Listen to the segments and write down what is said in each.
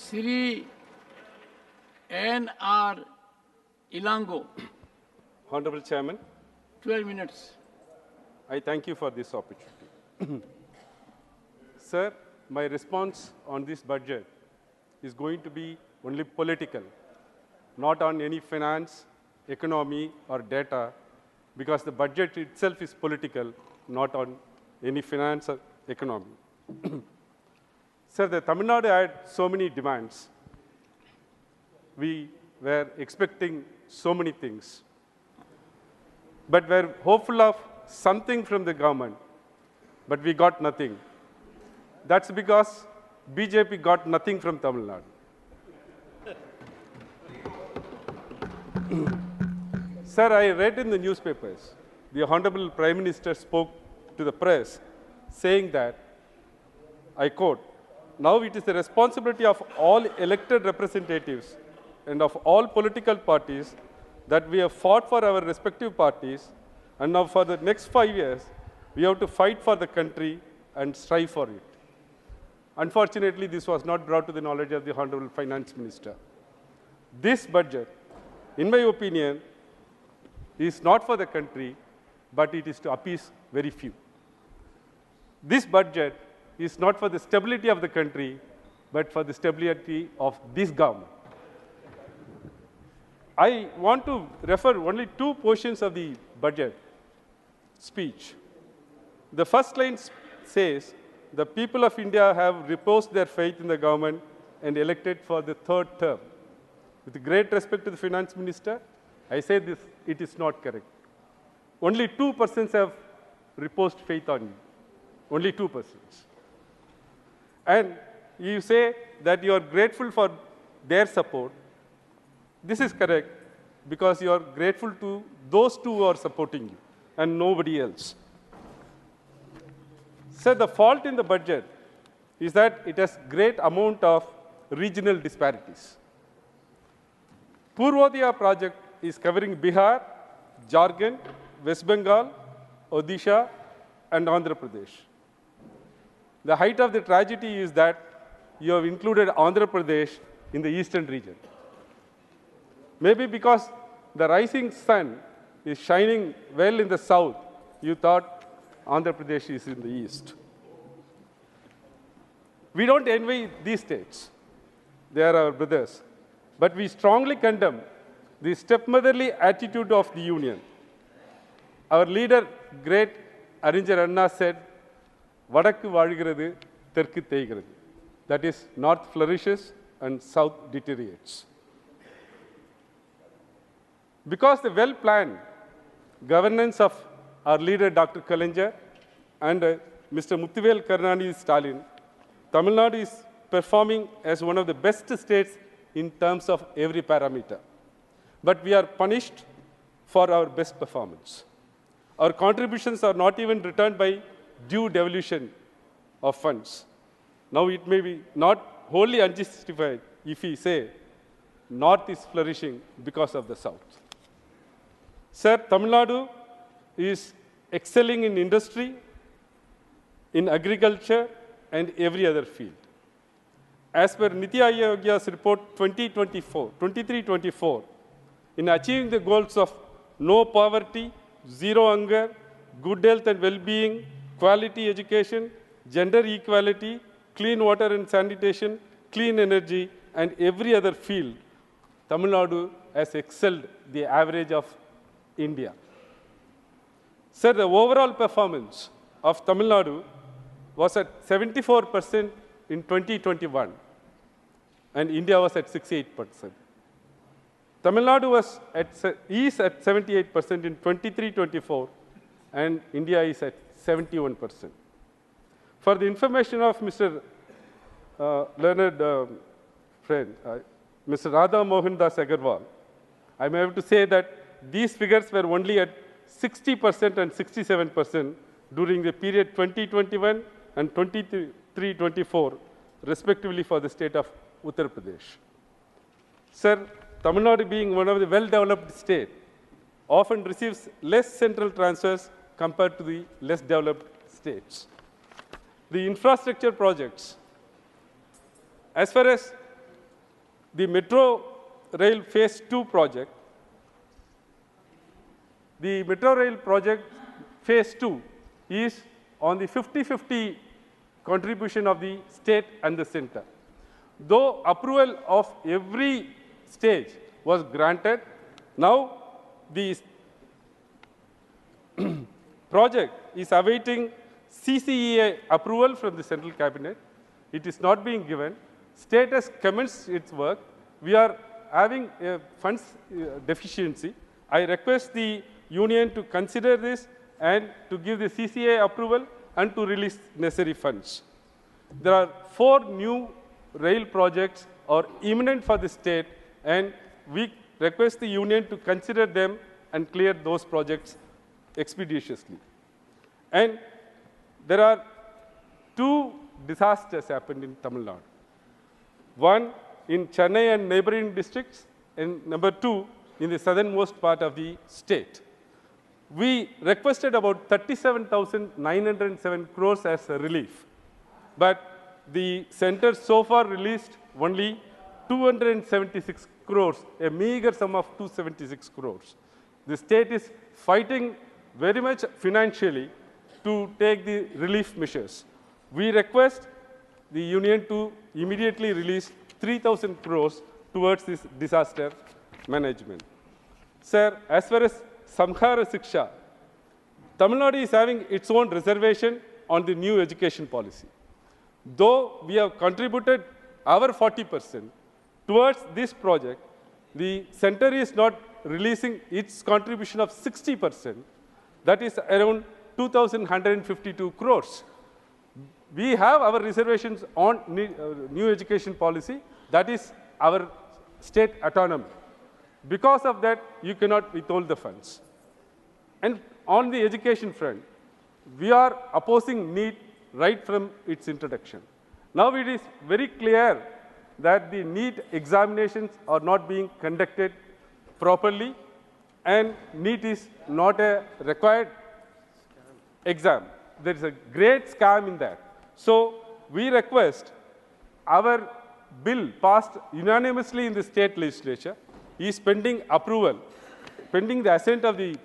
Sri N.R. Elango. Honorable Chairman, 12 minutes. I thank you for this opportunity. Sir, my response on this budget is going to be only political, not on any finance, economy, or data, because the budget itself is political, not on any finance or economy. Sir, the Tamil Nadu had so many demands. We were expecting so many things. But we're hopeful of something from the government, but we got nothing. That's because BJP got nothing from Tamil Nadu. Sir, I read in the newspapers, the Honorable Prime Minister spoke to the press saying that, I quote, "Now it is the responsibility of all elected representatives and of all political parties that we have fought for our respective parties, and now for the next 5 years, we have to fight for the country and strive for it." Unfortunately, this was not brought to the knowledge of the Honorable Finance Minister. This budget, in my opinion, is not for the country, but it is to appease very few. This budget is not for the stability of the country, but for the stability of this government. I want to refer only two portions of the budget speech. The first line says, "The people of India have reposed their faith in the government and elected for the third term." With great respect to the finance minister, I say this, it is not correct. Only 2% have reposed faith on you. Only 2%. And you say that you are grateful for their support. This is correct because you are grateful to those two who are supporting you and nobody else. Sir, the fault in the budget is that it has great amount of regional disparities. Purvodaya project is covering Bihar, Jharkhand, West Bengal, Odisha, and Andhra Pradesh. The height of the tragedy is that you have included Andhra Pradesh in the eastern region. Maybe because the rising sun is shining well in the south, you thought Andhra Pradesh is in the east. We don't envy these states. They are our brothers. But we strongly condemn the stepmotherly attitude of the union. Our leader, great Aringer Anna, said, "Vadakku vazhgirathu, terkku theigirathu." That is, north flourishes and south deteriorates. Because the well-planned governance of our leader, Dr. Kalaignar, and Mr. Muthuvel Karunanidhi Stalin, Tamil Nadu is performing as one of the best states in terms of every parameter. But we are punished for our best performance. Our contributions are not even returned by due devolution of funds. Now it may be not wholly unjustified if we say North is flourishing because of the South. Sir, Tamil Nadu is excelling in industry, in agriculture, and every other field. As per Niti Aayog's report 23-24, in achieving the goals of no poverty, zero hunger, good health and well-being, quality education, gender equality, clean water and sanitation, clean energy, and every other field, Tamil Nadu has excelled the average of India. Sir, the overall performance of Tamil Nadu was at 74% in 2021, and India was at 68%. Tamil Nadu is at 78% in 23-24, and India is at 71%. For the information of Mr. Learned friend, Mr. Radha Mohan Das Agarwal, I am able to say that these figures were only at 60% and 67% during the period 2021 and 23-24, respectively for the state of Uttar Pradesh. Sir, Tamil Nadu being one of the well-developed states, often receives less central transfers compared to the less developed states. The infrastructure projects, as far as the Metro Rail Phase 2 project, the Metro Rail project Phase 2 is on the 50-50 contribution of the state and the center. Though approval of every stage was granted, now the project is awaiting CCEA approval from the central cabinet. It is not being given. State has commenced its work. We are having a funds deficiency. I request the union to consider this and to give the CCA approval and to release necessary funds. There are 4 new rail projects are imminent for the state, and we request the union to consider them and clear those projects expeditiously. And there are 2 disasters happened in Tamil Nadu. One in Chennai and neighboring districts, and number 2 in the southernmost part of the state. We requested about 37,907 crores as a relief, but the center so far released only 276 crores, a meager sum of 276 crores. The state is fighting very much financially to take the relief measures. We request the union to immediately release 3,000 crores towards this disaster management. Sir, as far as Samhara Siksha, Tamil Nadu is having its own reservation on the new education policy. Though we have contributed our 40% towards this project, the center is not releasing its contribution of 60%. That is around 2,152 crores. We have our reservations on new education policy. That is our state autonomy. Because of that, you cannot withhold the funds. And on the education front, we are opposing NEET right from its introduction. Now it is very clear that the NEET examinations are not being conducted properly, and NEET is not a required exam. There is a great scam in that. So we request our bill passed unanimously in the state legislature is pending approval, pending the assent of the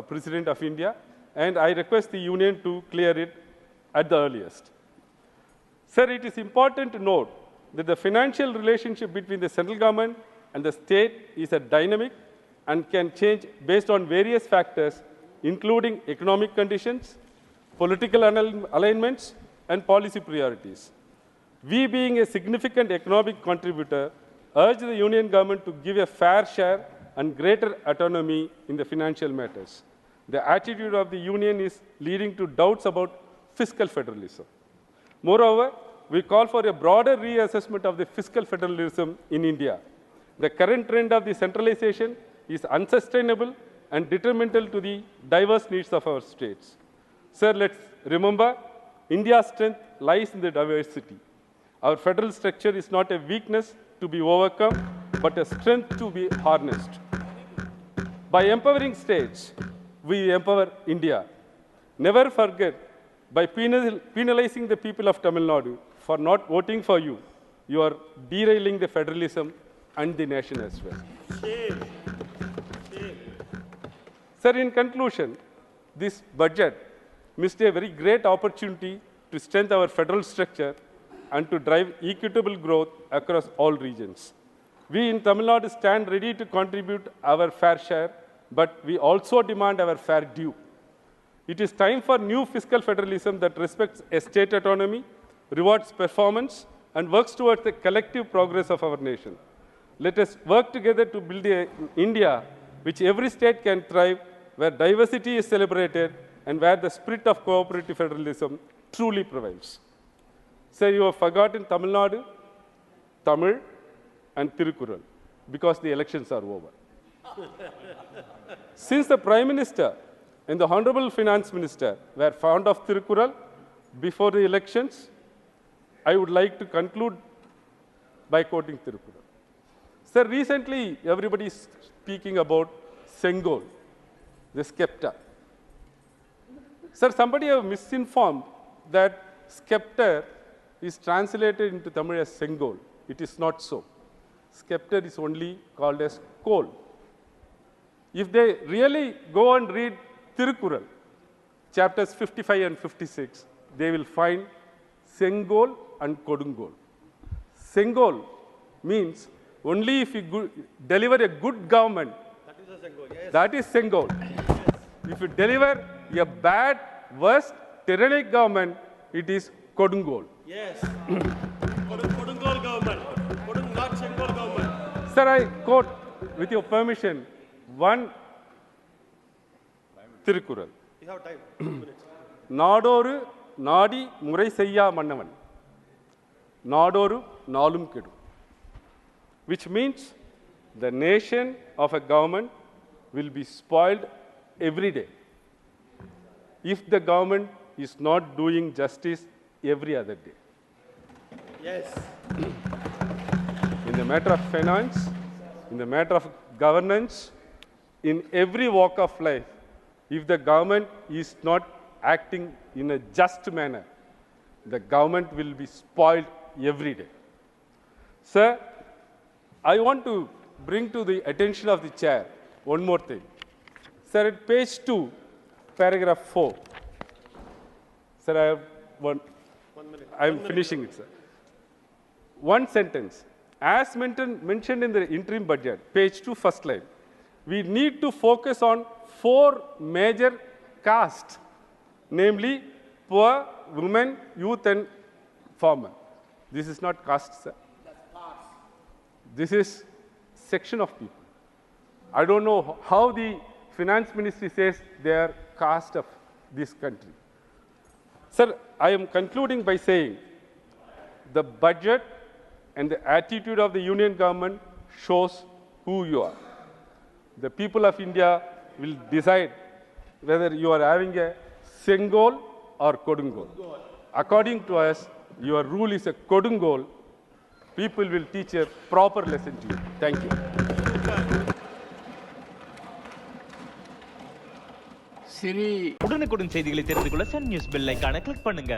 President of India, and I request the union to clear it at the earliest. Sir, it is important to note that the financial relationship between the central government and the state is a dynamic and can change based on various factors, including economic conditions, political alignments, and policy priorities. We, being a significant economic contributor, urge the union government to give a fair share and greater autonomy in the financial matters. The attitude of the union is leading to doubts about fiscal federalism. Moreover, we call for a broader reassessment of the fiscal federalism in India. The current trend of the centralization is unsustainable and detrimental to the diverse needs of our states. Sir, let's remember, India's strength lies in the diversity. Our federal structure is not a weakness to be overcome, but a strength to be harnessed. By empowering states, we empower India. Never forget, by penalizing the people of Tamil Nadu for not voting for you, you are derailing the federalism and the nation as well. Shame. Shame. Sir, in conclusion, this budget missed a very great opportunity to strengthen our federal structure and to drive equitable growth across all regions. We in Tamil Nadu stand ready to contribute our fair share, but we also demand our fair due. It is time for new fiscal federalism that respects a state autonomy, rewards performance, and works towards the collective progress of our nation. Let us work together to build an India which every state can thrive, where diversity is celebrated, and where the spirit of cooperative federalism truly prevails. Sir, you have forgotten Tamil Nadu, Tamil, and Tirukkural, because the elections are over. Since the Prime Minister and the Honorable Finance Minister were fond of Tirukkural before the elections, I would like to conclude by quoting Tirukkural. Sir, recently everybody is speaking about Sengol, the scepter. Sir, somebody have misinformed that scepter is translated into Tamil as Sengol. It is not so. scepter is only called as coal. If they really go and read Tirukkural, chapters 55 and 56, they will find Sengol and Kodungol. Sengol means only if you deliver a good government, that is Sengol. If you deliver a bad, worst, tyrannic government, it is Kodungol. Yes. Kodungol government. Not Sengol government. Sir, I quote, with your permission, one Tirukkural. You have time. 2 minutes. நாடோரு நாடி முறை செய்யா மன்னவன் நாடோரு நாளும் கெடும், which means the nation of a government will be spoiled every day if the government is not doing justice every other day. Yes. In the matter of finance, in the matter of governance, in every walk of life, if the government is not acting in a just manner, the government will be spoiled every day. Sir, I want to bring to the attention of the chair one more thing. Sir, at page 2, paragraph 4. Sir, I have one. 1 minute. I am finishing it, sir. One sentence. As mentioned in the interim budget, page 2, first line, we need to focus on 4 major castes, namely poor, women, youth, and farmer. This is not caste, sir. This is section of people. I don't know how the finance ministry says they are caste of this country. Sir, I am concluding by saying the budget and the attitude of the union government shows who you are. The people of India will decide whether you are having a Sengol or Kodungol. According to us, your rule is a Kodungol. People will teach a proper lesson to you. Thank you. Siri. உடனுக்குடன் செய்திகளை தெரிந்து கொள்ள Sun news bell ஐகானை click பண்ணுங்க.